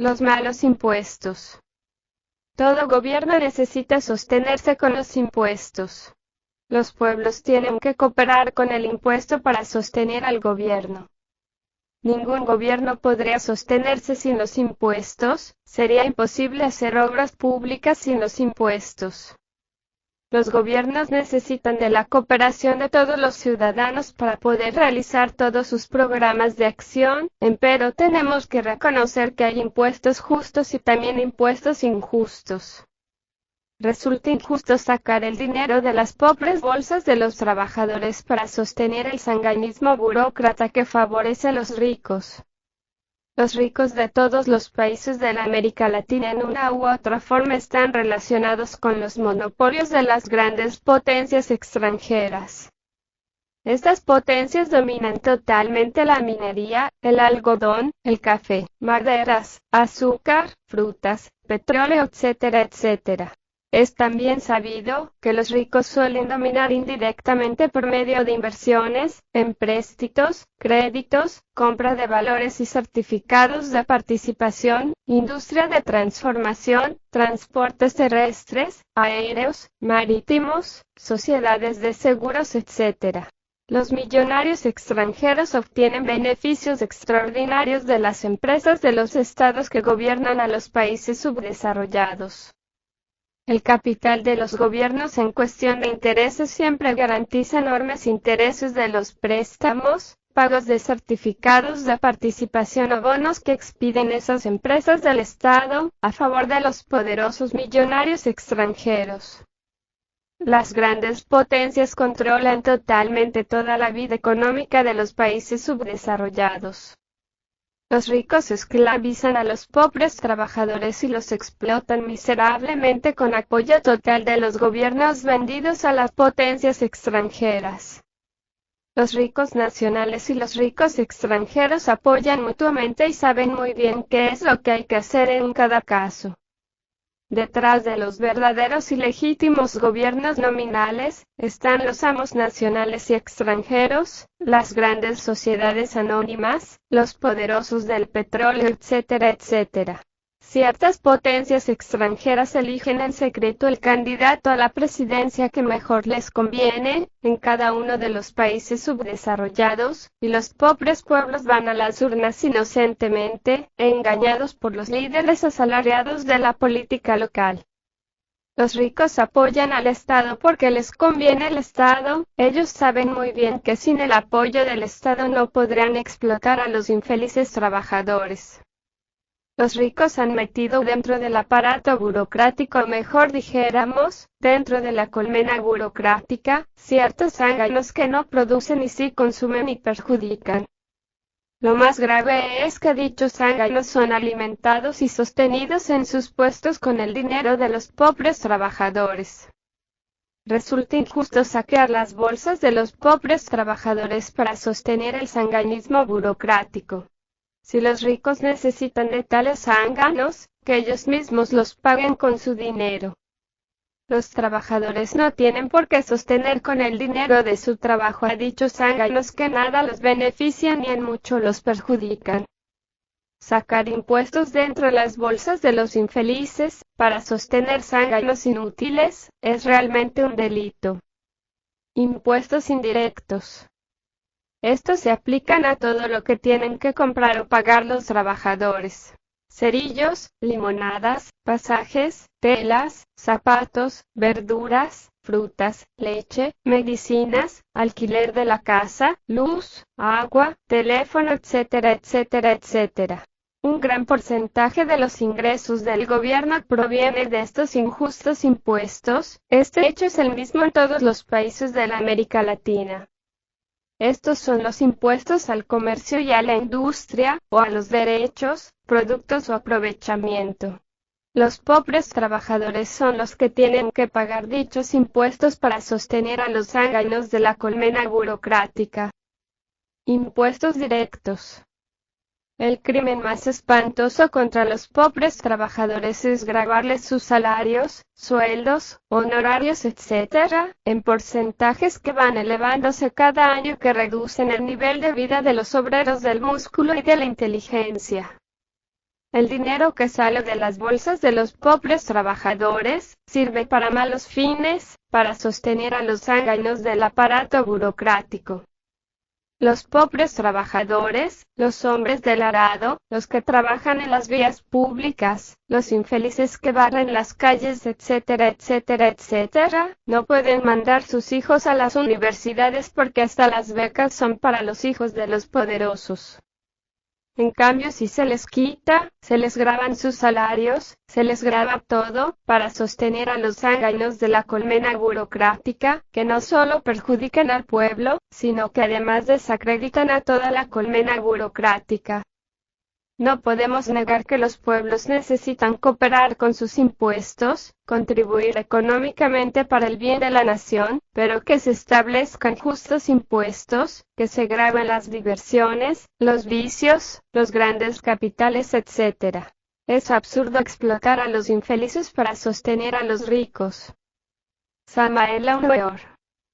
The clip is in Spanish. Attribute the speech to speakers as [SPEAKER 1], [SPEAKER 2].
[SPEAKER 1] Los malos impuestos. Todo gobierno necesita sostenerse con los impuestos. Los pueblos tienen que cooperar con el impuesto para sostener al gobierno. Ningún gobierno podría sostenerse sin los impuestos, sería imposible hacer obras públicas sin los impuestos. Los gobiernos necesitan de la cooperación de todos los ciudadanos para poder realizar todos sus programas de acción, empero tenemos que reconocer que hay impuestos justos y también impuestos injustos. Resulta injusto sacar el dinero de las pobres bolsas de los trabajadores para sostener el sanguinismo burócrata que favorece a los ricos. Los ricos de todos los países de la América Latina en una u otra forma están relacionados con los monopolios de las grandes potencias extranjeras. Estas potencias dominan totalmente la minería, el algodón, el café, maderas, azúcar, frutas, petróleo, etcétera, etcétera. Es también sabido que los ricos suelen dominar indirectamente por medio de inversiones, empréstitos, créditos, compra de valores y certificados de participación, industria de transformación, transportes terrestres, aéreos, marítimos, sociedades de seguros, etc. Los millonarios extranjeros obtienen beneficios extraordinarios de las empresas de los estados que gobiernan a los países subdesarrollados. El capital de los gobiernos en cuestión de intereses siempre garantiza enormes intereses de los préstamos, pagos de certificados de participación o bonos que expiden esas empresas del Estado, a favor de los poderosos millonarios extranjeros. Las grandes potencias controlan totalmente toda la vida económica de los países subdesarrollados. Los ricos esclavizan a los pobres trabajadores y los explotan miserablemente con apoyo total de los gobiernos vendidos a las potencias extranjeras. Los ricos nacionales y los ricos extranjeros apoyan mutuamente y saben muy bien qué es lo que hay que hacer en cada caso. Detrás de los verdaderos y legítimos gobiernos nominales, están los amos nacionales y extranjeros, las grandes sociedades anónimas, los poderosos del petróleo, etcétera, etcétera. Ciertas potencias extranjeras eligen en secreto el candidato a la presidencia que mejor les conviene, en cada uno de los países subdesarrollados, y los pobres pueblos van a las urnas inocentemente, engañados por los líderes asalariados de la política local. Los ricos apoyan al Estado porque les conviene el Estado, ellos saben muy bien que sin el apoyo del Estado no podrán explotar a los infelices trabajadores. Los ricos han metido dentro del aparato burocrático, o mejor dijéramos, dentro de la colmena burocrática, ciertos zánganos que no producen y sí consumen y perjudican. Lo más grave es que dichos zánganos son alimentados y sostenidos en sus puestos con el dinero de los pobres trabajadores. Resulta injusto saquear las bolsas de los pobres trabajadores para sostener el sanguinismo burocrático. Si los ricos necesitan de tales zánganos, que ellos mismos los paguen con su dinero. Los trabajadores no tienen por qué sostener con el dinero de su trabajo a dichos zánganos que nada los benefician ni en mucho los perjudican. Sacar impuestos dentro de las bolsas de los infelices, para sostener zánganos inútiles, es realmente un delito. Impuestos indirectos. Estos se aplican a todo lo que tienen que comprar o pagar los trabajadores. Cerillos, limonadas, pasajes, telas, zapatos, verduras, frutas, leche, medicinas, alquiler de la casa, luz, agua, teléfono, etcétera, etcétera, etcétera. Un gran porcentaje de los ingresos del gobierno proviene de estos injustos impuestos. Este hecho es el mismo en todos los países de la América Latina. Estos son los impuestos al comercio y a la industria, o a los derechos, productos o aprovechamiento. Los pobres trabajadores son los que tienen que pagar dichos impuestos para sostener a los zánganos de la colmena burocrática. Impuestos directos. El crimen más espantoso contra los pobres trabajadores es gravarles sus salarios, sueldos, honorarios, etc., en porcentajes que van elevándose cada año que reducen el nivel de vida de los obreros del músculo y de la inteligencia. El dinero que sale de las bolsas de los pobres trabajadores, sirve para malos fines, para sostener a los zánganos del aparato burocrático. Los pobres trabajadores, los hombres del arado, los que trabajan en las vías públicas, los infelices que barren las calles, etcétera, etcétera, etcétera, no pueden mandar sus hijos a las universidades porque hasta las becas son para los hijos de los poderosos. En cambio, si se les quita, se les graban sus salarios, se les graba todo, para sostener a los zánganos de la colmena burocrática, que no solo perjudican al pueblo, sino que además desacreditan a toda la colmena burocrática. No podemos negar que los pueblos necesitan cooperar con sus impuestos, contribuir económicamente para el bien de la nación, pero que se establezcan justos impuestos, que se graven las diversiones, los vicios, los grandes capitales, etc. Es absurdo explotar a los infelices para sostener a los ricos. Samael Aumeor.